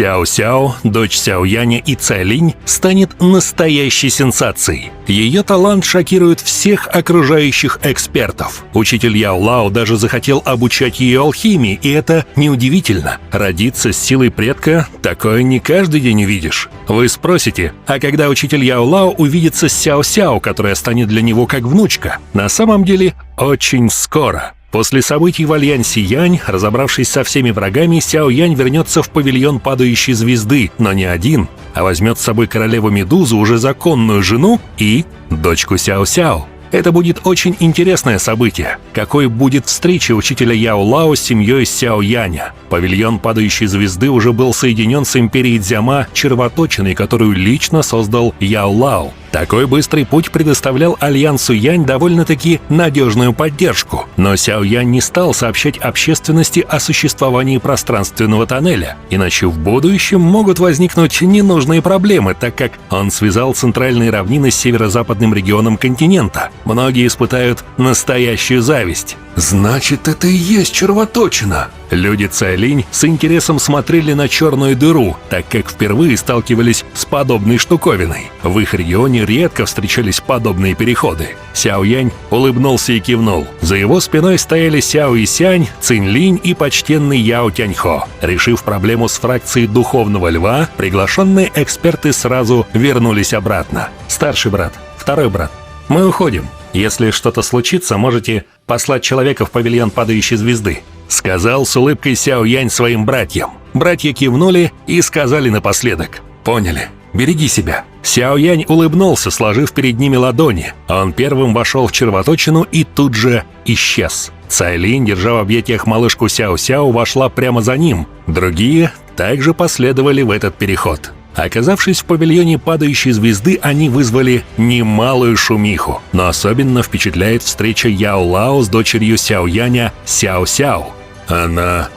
Сяо-Сяо, дочь Сяо-Яня и Цайлинь, станет настоящей сенсацией. Ее талант шокирует всех окружающих экспертов. Учитель Яо-Лао даже захотел обучать ее алхимии, и это неудивительно. Родиться с силой предка – такое не каждый день увидишь. Вы спросите, а когда учитель Яо-Лао увидится с Сяо-Сяо, которая станет для него как внучка? На самом деле, очень скоро. После событий в Альянсе Янь, разобравшись со всеми врагами, Сяо-Янь вернется в павильон падающей звезды, но не один, а возьмет с собой королеву Медузу, уже законную жену, и дочку Сяо-Сяо. Это будет очень интересное событие. Какой будет встреча учителя Яо-Лао с семьей Сяо-Яня? Павильон падающей звезды уже был соединен с империей Дзяма червоточиной, которую лично создал Яо-Лао. Такой быстрый путь предоставлял Альянсу Янь довольно-таки надежную поддержку. Но Сяо-Янь не стал сообщать общественности о существовании пространственного тоннеля, иначе в будущем могут возникнуть ненужные проблемы, так как он связал центральные равнины с северо-западным регионом континента. Многие испытают настоящую зависть. «Значит, это и есть червоточина!» Люди Цайлинь с интересом смотрели на черную дыру, так как впервые сталкивались с подобной штуковиной. В их регионе редко встречались подобные переходы. Сяо-Янь улыбнулся и кивнул. За его спиной стояли Сяо-Исянь, Цинь-Линь и почтенный Яо-Тяньхо. Решив проблему с фракцией Духовного Льва, приглашенные эксперты сразу вернулись обратно. «Старший брат, второй брат, мы уходим. Если что-то случится, можете послать человека в павильон падающей звезды», — сказал с улыбкой Сяо-Янь своим братьям. Братья кивнули и сказали напоследок: «Поняли. Береги себя». Сяо-Янь улыбнулся, сложив перед ними ладони. Он первым вошел в червоточину и тут же исчез. Цайлинь, держа в объятиях малышку Сяо-Сяо, вошла прямо за ним. Другие также последовали в этот переход. Оказавшись в павильоне падающей звезды, они вызвали немалую шумиху. Но особенно впечатляет встреча Яо-Лао с дочерью Сяо-Яня Сяо-Сяо. «Она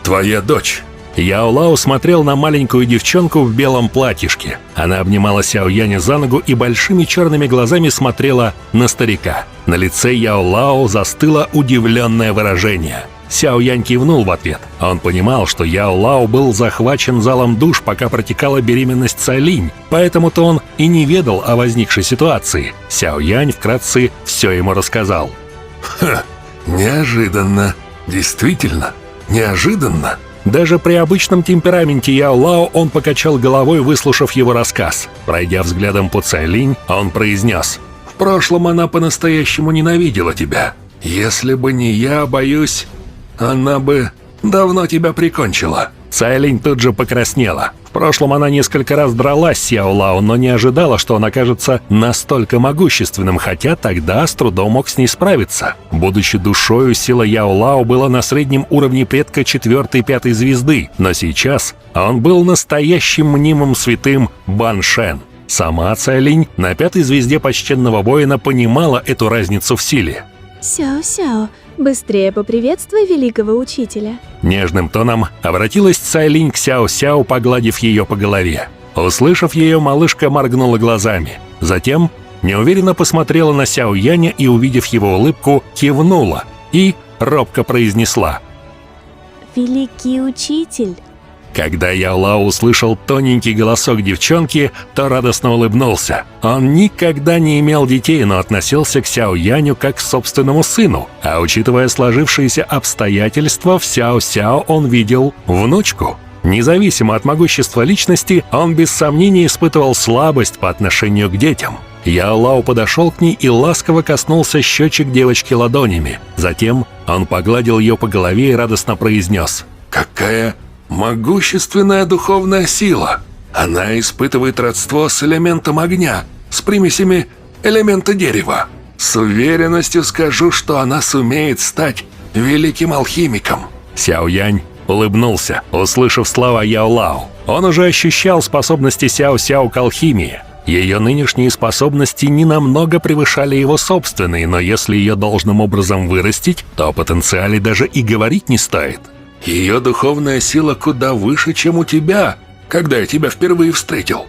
твоя дочь?» Яо-Лао смотрел на маленькую девчонку в белом платьишке. Она обнимала Сяо-Яня за ногу и большими черными глазами смотрела на старика. На лице Яо-Лао застыло удивленное выражение. Сяо-Янь кивнул в ответ. Он понимал, что Яо-Лао был захвачен залом душ, пока протекала беременность Цайлинь, поэтому-то он и не ведал о возникшей ситуации. Сяо-Янь вкратце все ему рассказал. Неожиданно. Действительно, неожиданно. Даже при обычном темпераменте Яо-Лао он покачал головой, выслушав его рассказ. Пройдя взглядом по Цайлинь, он произнес: «В прошлом она по-настоящему ненавидела тебя. Если бы не я, боюсь, она бы давно тебя прикончила». Цайлинь тут же покраснела. В прошлом она несколько раз дралась с Яо-Лао, но не ожидала, что он окажется настолько могущественным, хотя тогда с трудом мог с ней справиться. Будучи душою, сила Яо-Лао была на среднем уровне предка 4-5 звезды, но сейчас он был настоящим мнимым святым Бан Шен. Сама Цайлинь на 5-й звезде почтенного воина понимала эту разницу в силе. «Сяо-Сяо, быстрее поприветствуй великого учителя». Нежным тоном обратилась Цайлинь к Сяо-Сяо, погладив ее по голове. Услышав ее, малышка моргнула глазами. Затем неуверенно посмотрела на Сяо-Яня и, увидев его улыбку, кивнула и робко произнесла: «Великий учитель». Когда Яо-Лао услышал тоненький голосок девчонки, то радостно улыбнулся. Он никогда не имел детей, но относился к Сяо-Яню как к собственному сыну. А учитывая сложившиеся обстоятельства, в Сяо-Сяо он видел внучку. Независимо от могущества личности, он без сомнения испытывал слабость по отношению к детям. Яо-Лао подошел к ней и ласково коснулся щечек девочки ладонями. Затем он погладил ее по голове и радостно произнес: «Какая могущественная духовная сила! Она испытывает родство с элементом огня, с примесями элемента дерева. С уверенностью скажу, что она сумеет стать великим алхимиком». Сяо-Янь улыбнулся, услышав слова Яо-Лао. Он уже ощущал способности Сяо-Сяо к алхимии. Ее нынешние способности ненамного превышали его собственные, но если ее должным образом вырастить, то о потенциале даже и говорить не стоит. «Ее духовная сила куда выше, чем у тебя, когда я тебя впервые встретил.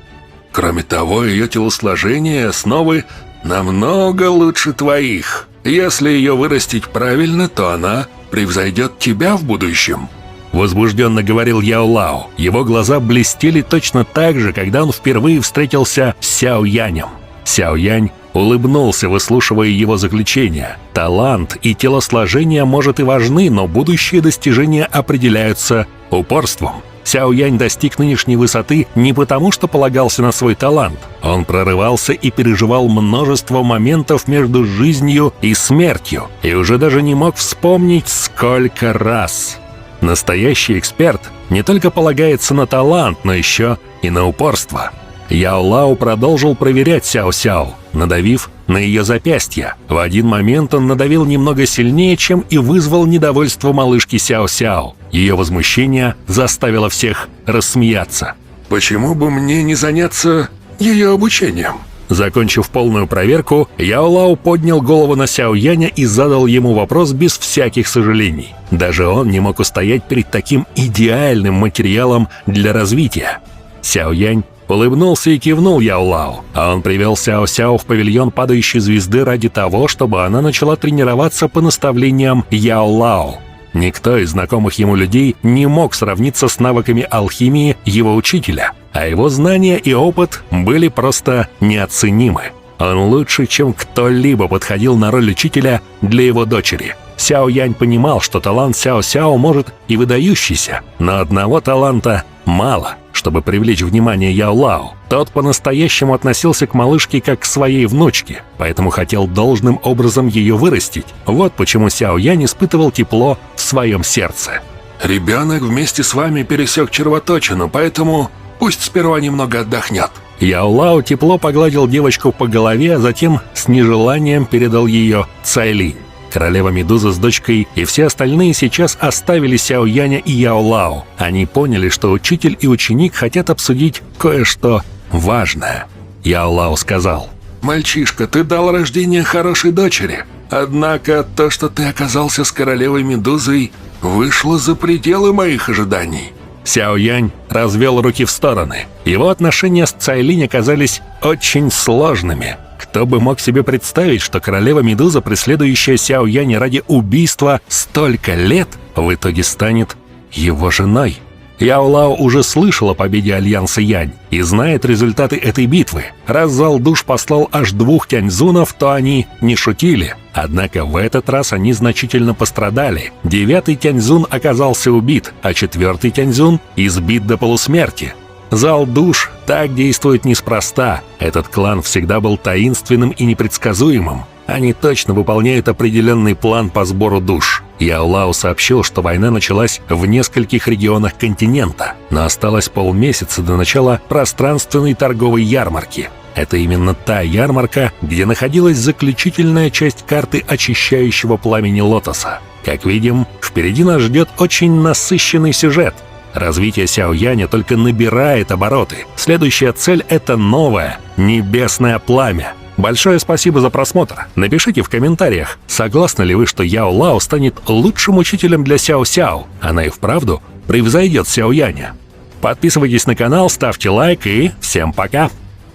Кроме того, ее телосложение и основы намного лучше твоих. Если ее вырастить правильно, то она превзойдет тебя в будущем». возбужденно говорил Яо Лао. Его глаза блестели точно так же, когда он впервые встретился с Сяо Янем. Сяо Янь улыбнулся, выслушивая его заключение. Талант и телосложение, может, и важны, но будущие достижения определяются упорством. Сяо Янь достиг нынешней высоты не потому, что полагался на свой талант. Он прорывался и переживал множество моментов между жизнью и смертью, и уже даже не мог вспомнить, сколько раз. Настоящий эксперт не только полагается на талант, но еще и на упорство. Яо Лао продолжил проверять Сяо Сяо, надавив на ее запястье. В один момент он надавил немного сильнее, чем и вызвал недовольство малышки Сяо Сяо. Ее возмущение заставило всех рассмеяться. Почему бы мне не заняться ее обучением? Закончив полную проверку, Яо Лао поднял голову на Сяо Яня и задал ему вопрос без всяких сожалений. Даже он не мог устоять перед таким идеальным материалом для развития. Сяо Янь улыбнулся и кивнул Яо Лао, а он привел Сяо Сяо в павильон падающей звезды ради того, чтобы она начала тренироваться по наставлениям Яо Лао. Никто из знакомых ему людей не мог сравниться с навыками алхимии его учителя, а его знания и опыт были просто неоценимы. Он лучше, чем кто-либо подходил на роль учителя для его дочери. Сяо Янь понимал, что талант Сяо Сяо может и выдающийся, но одного таланта мало, чтобы привлечь внимание Яо Лао. Тот по-настоящему относился к малышке как к своей внучке, поэтому хотел должным образом ее вырастить. Вот почему Сяо Янь испытывал тепло в своем сердце. Ребенок вместе с вами пересек червоточину, поэтому пусть сперва немного отдохнет. Яо Лао тепло погладил девочку по голове, а затем с нежеланием передал ее Цайлинь. Королева Медуза с дочкой и все остальные сейчас оставили Сяо Яня и Яо Лао. Они поняли, что учитель и ученик хотят обсудить кое-что важное. Яо Лао сказал: «Мальчишка, ты дал рождение хорошей дочери. Однако то, что ты оказался с королевой Медузой, вышло за пределы моих ожиданий». Сяо Янь развел руки в стороны. Его отношения с Цайлинь оказались очень сложными. Кто бы мог себе представить, что королева Медуза, преследующая Сяо Яня ради убийства столько лет, в итоге станет его женой? Яо Лао уже слышал о победе Альянса Янь и знает результаты этой битвы. Раз зал душ послал аж 2 тяньцзунов, то они не шутили. Однако в этот раз они значительно пострадали. 9-й тяньцзун оказался убит, а 4-й тяньцзун избит до полусмерти. Зал душ так действует неспроста. Этот клан всегда был таинственным и непредсказуемым. Они точно выполняют определенный план по сбору душ. Яо Лао сообщил, что война началась в нескольких регионах континента, но осталось полмесяца до начала пространственной торговой ярмарки. Это именно та ярмарка, где находилась заключительная часть карты очищающего пламени лотоса. Как видим, впереди нас ждет очень насыщенный сюжет. Развитие Сяо Яня только набирает обороты. Следующая цель — это новое небесное пламя. Большое спасибо за просмотр. Напишите в комментариях, согласны ли вы, что Яо Лао станет лучшим учителем для Сяо Сяо. Она и вправду превзойдет Сяо Яня. Подписывайтесь на канал, ставьте лайк и всем пока!